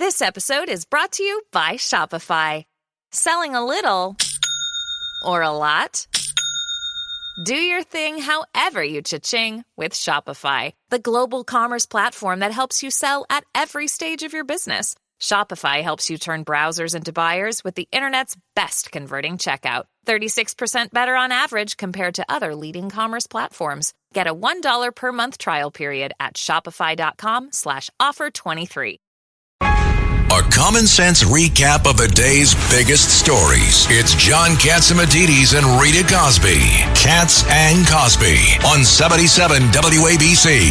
This episode is brought to you by Shopify. Selling a little or a lot? Do your thing however you cha-ching with Shopify, the global commerce platform that helps you sell at every stage of your business. Shopify helps you turn browsers into buyers with the internet's best converting checkout. 36% better on average compared to other leading commerce platforms. Get a $1 per month trial period at shopify.com/offer23. A common sense recap of the day's biggest stories. It's John Catsimatidis and Rita Cosby. Cats and Cosby on 77 WABC.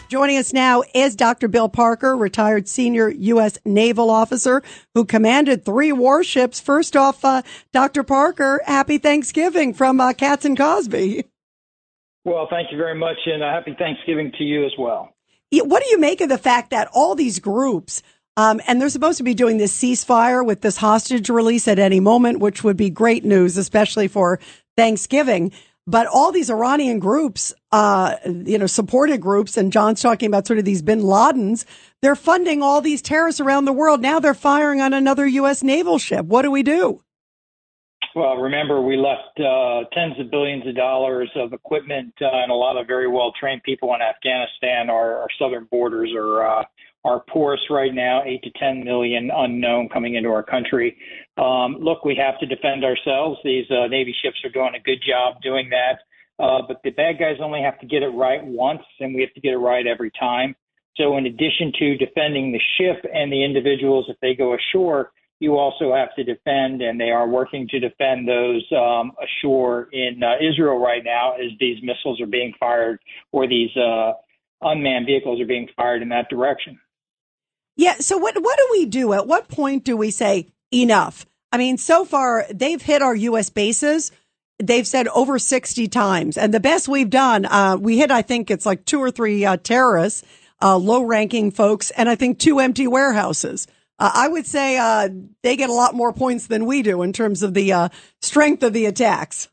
Joining us now is Dr. Bill Parker, retired senior U.S. naval officer who commanded 3 warships. First off, Dr. Parker, happy Thanksgiving from Cats and Cosby. Well, thank you very much, and happy Thanksgiving to you as well. What do you make of the fact that all these groups, and they're supposed to be doing this ceasefire with this hostage release at any moment, which would be great news, especially for Thanksgiving. But all these Iranian groups, supported groups, and John's talking about sort of these bin Ladens, they're funding all these terrorists around the world. Now they're firing on another U.S. naval ship. What do we do? Well, remember, we left tens of billions of dollars of equipment and a lot of very well-trained people in Afghanistan. Our southern borders are porous right now, 8 to 10 million unknown coming into our country. Look, we have to defend ourselves. These Navy ships are doing a good job doing that. But the bad guys only have to get it right once, and we have to get it right every time. So in addition to defending the ship and the individuals, if they go ashore, you also have to defend, and they are working to defend those ashore in Israel right now as these missiles are being fired or these unmanned vehicles are being fired in that direction. Yeah. So what do we do? At what point do we say enough? I mean, so far they've hit our U.S. bases. They've said over 60 times. And the best we've done, we hit, I think it's like 2 or 3 terrorists, low ranking folks, and I think 2 empty warehouses. I would say they get a lot more points than we do in terms of the strength of the attacks.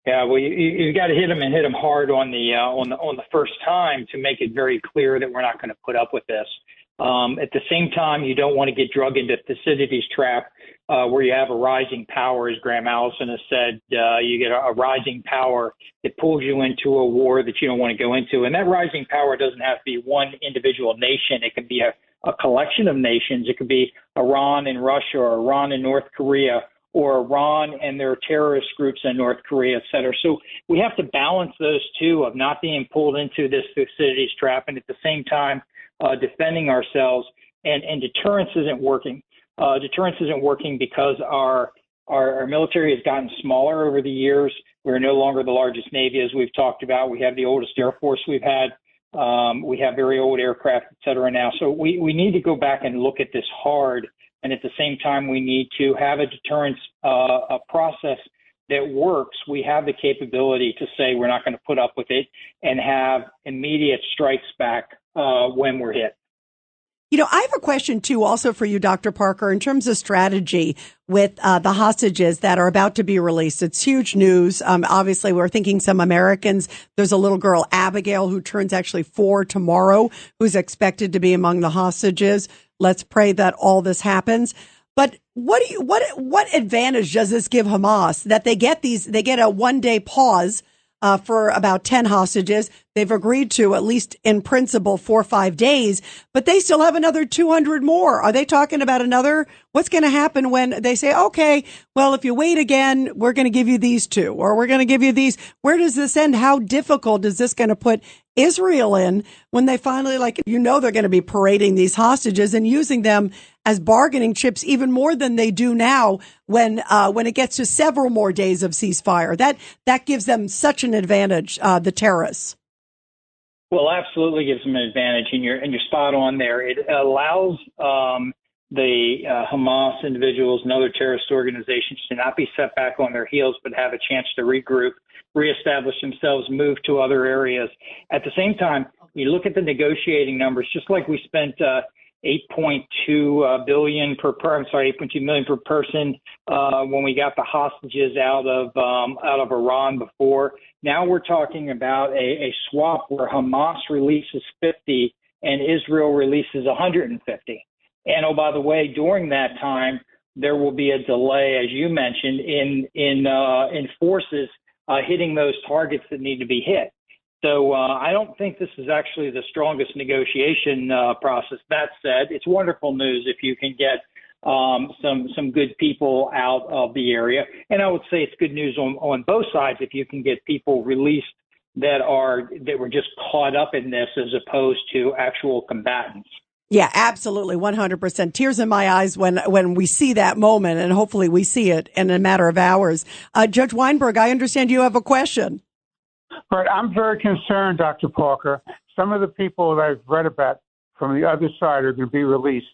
Yeah, well, you got to hit them and hit them hard on the first time to make it very clear that we're not going to put up with this. At the same time, you don't want to get drug into Thucydides trap, where you have a rising power, as Graham Allison has said. You get a rising power that pulls you into a war that you don't want to go into. And that rising power doesn't have to be one individual nation. It can be a collection of nations. It could be Iran and Russia, or Iran and North Korea, or Iran and their terrorist groups in North Korea, et cetera. So we have to balance those two of not being pulled into this Thucydides trap and at the same time defending ourselves. And deterrence isn't working. Deterrence isn't working because our military has gotten smaller over the years. We're no longer the largest Navy, as we've talked about. We have the oldest Air Force we've had. We have very old aircraft, et cetera, now. So we need to go back and look at this hard. And at the same time, we need to have a deterrence a process that works. We have the capability to say we're not going to put up with it and have immediate strikes back when we're hit. You know, I have a question, too, also for you, Dr. Parker, in terms of strategy with the hostages that are about to be released. It's huge news. Obviously, we're thinking some Americans. There's a little girl, Abigail, who turns actually 4 tomorrow, who's expected to be among the hostages. Let's pray that all this happens. But what advantage does this give Hamas that they get a 1-day pause for about 10 hostages? They've agreed to, at least in principle, 4 or 5 days, but they still have another 200 more. Are they talking about another? What's going to happen when they say, okay, well, if you wait again, we're going to give you these 2, or we're going to give you these? Where does this end? How difficult is this going to put Israel in when they finally, they're going to be parading these hostages and using them as bargaining chips even more than they do now when it gets to several more days of ceasefire? That gives them such an advantage, the terrorists. Well, absolutely gives them an advantage, and you're spot on there. It allows the Hamas individuals and other terrorist organizations to not be set back on their heels, but have a chance to regroup, reestablish themselves, move to other areas. At the same time, you look at the negotiating numbers, just like we spent 8.2 million per person when we got the hostages out of Iran before. Now we're talking about a swap where Hamas releases 50 and Israel releases 150. And oh, by the way, during that time, there will be a delay, as you mentioned, in forces hitting those targets that need to be hit. So I don't think this is actually the strongest negotiation process. That said, it's wonderful news if you can get some good people out of the area. And I would say it's good news on both sides if you can get people released that were just caught up in this as opposed to actual combatants. Yeah, absolutely. 100%. Tears in my eyes when we see that moment, and hopefully we see it in a matter of hours. Judge Weinberg, I understand you have a question. Right. I'm very concerned, Dr. Parker. Some of the people that I've read about from the other side are going to be released.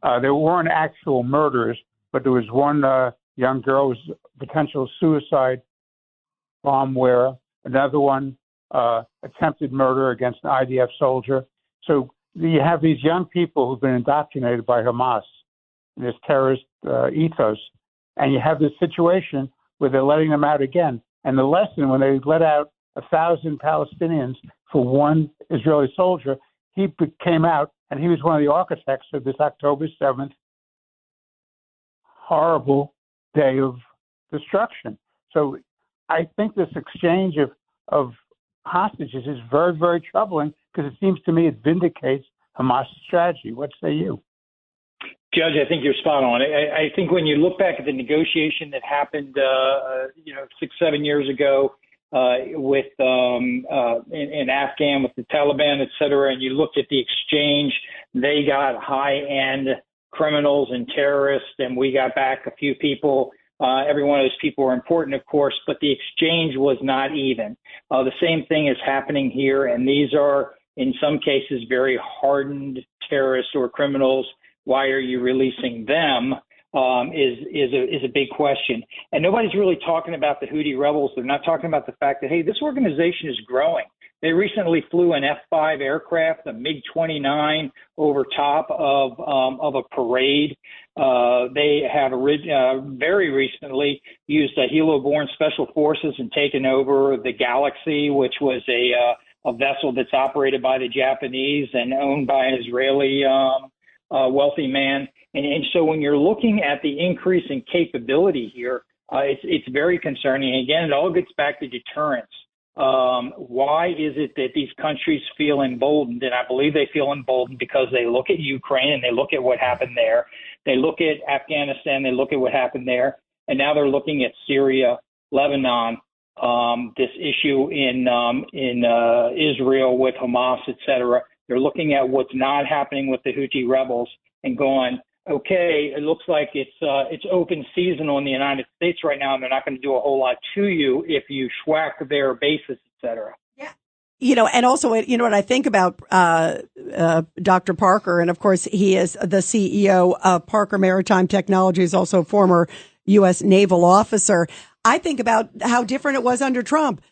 There weren't actual murders, but there was one young girl who was a potential suicide bomb wearer, another one attempted murder against an IDF soldier. So you have these young people who've been indoctrinated by Hamas in this terrorist ethos, and you have this situation where they're letting them out again. And the lesson, when they let out 1,000 Palestinians for one Israeli soldier, he came out, and he was one of the architects of this October 7th horrible day of destruction. So I think this exchange of hostages is very, very troubling because it seems to me it vindicates Hamas' strategy. What say you? Judge, I think you're spot on. I think when you look back at the negotiation that happened, 6-7 years ago with in Afghan with the Taliban, et cetera, and you looked at the exchange, they got high-end criminals and terrorists, and we got back a few people. Every one of those people were important, of course, but the exchange was not even. The same thing is happening here, and these are, in some cases, very hardened terrorists or criminals. Why are you releasing them? Is a big question. And nobody's really talking about the Houthi rebels. They're not talking about the fact that, hey, this organization is growing. They recently flew an F-5 aircraft, a MiG-29, over top of a parade. They have very recently used helo-borne special forces and taken over the Galaxy, which was a vessel that's operated by the Japanese and owned by an Israeli wealthy man. And so when you're looking at the increase in capability here, it's very concerning. Again, it all gets back to deterrence. Why is it that these countries feel emboldened? And I believe they feel emboldened because they look at Ukraine and they look at what happened there. They look at Afghanistan, they look at what happened there. And now they're looking at Syria, Lebanon, this issue in Israel with Hamas, et cetera. They're looking at what's not happening with the Houthi rebels and going, okay, it looks like it's open season on the United States right now, and they're not going to do a whole lot to you if you schwack their bases, et cetera. Yeah. And also, what I think about Dr. Parker, and of course, he is the CEO of Parker Maritime Technologies, also former U.S. naval officer. I think about how different it was under Trump.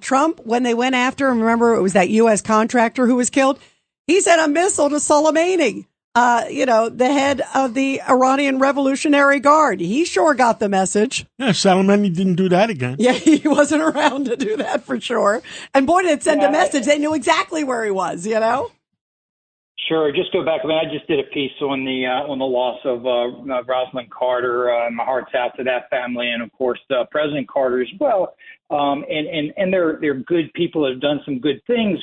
Trump, when they went after him, remember, it was that U.S. contractor who was killed. He sent a missile to Soleimani. The head of the Iranian Revolutionary Guard. He sure got the message. Yeah, Soleimani didn't do that again. Yeah, he wasn't around to do that for sure. And boy, did it send a message. They knew exactly where he was, Sure. Just go back. I mean, I just did a piece on the loss of Rosalind Carter. My heart's out to that family, and of course, President Carter as well. And they're good people that have done some good things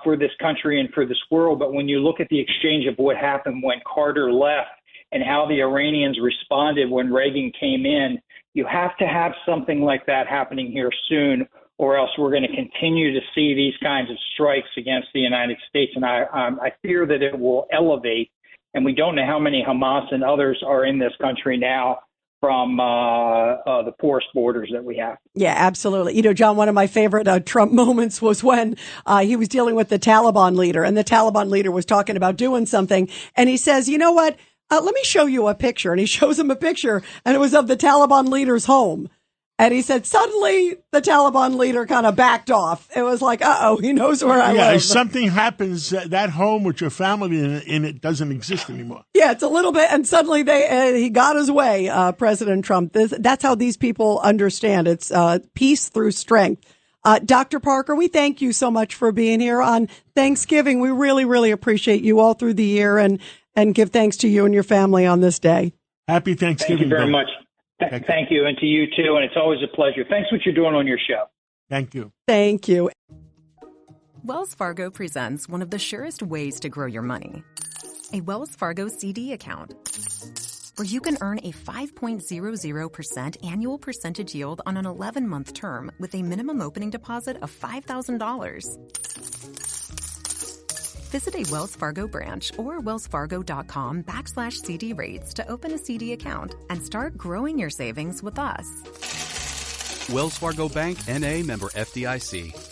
for this country and for this world. But when you look at the exchange of what happened when Carter left and how the Iranians responded when Reagan came in, you have to have something like that happening here soon, or else we're going to continue to see these kinds of strikes against the United States. And I fear that it will elevate. And we don't know how many Hamas and others are in this country now from the porous borders that we have. Yeah, absolutely. John, one of my favorite Trump moments was when he was dealing with the Taliban leader, and the Taliban leader was talking about doing something. And he says, you know what? Let me show you a picture. And he shows him a picture, and it was of the Taliban leader's home. And he said, suddenly the Taliban leader kind of backed off. It was like, he knows where I live. Yeah, if something happens, that home with your family in it doesn't exist anymore. Yeah, it's a little bit. And suddenly he got his way, President Trump. That's how these people understand. It's peace through strength. Dr. Parker, we thank you so much for being here on Thanksgiving. We really, really appreciate you all through the year. And and give thanks to you and your family on this day. Happy Thanksgiving. Thank you very Bill. much. Thank you, and to you too. And it's always a pleasure. Thanks for what you're doing on your show. Thank you. Thank you. Wells Fargo presents one of the surest ways to grow your money. A Wells Fargo CD account, where you can earn a 5.00% annual percentage yield on an 11-month term with a minimum opening deposit of $5,000. Visit a Wells Fargo branch or wellsfargo.com/CD rates to open a CD account and start growing your savings with us. Wells Fargo Bank, N.A., member FDIC.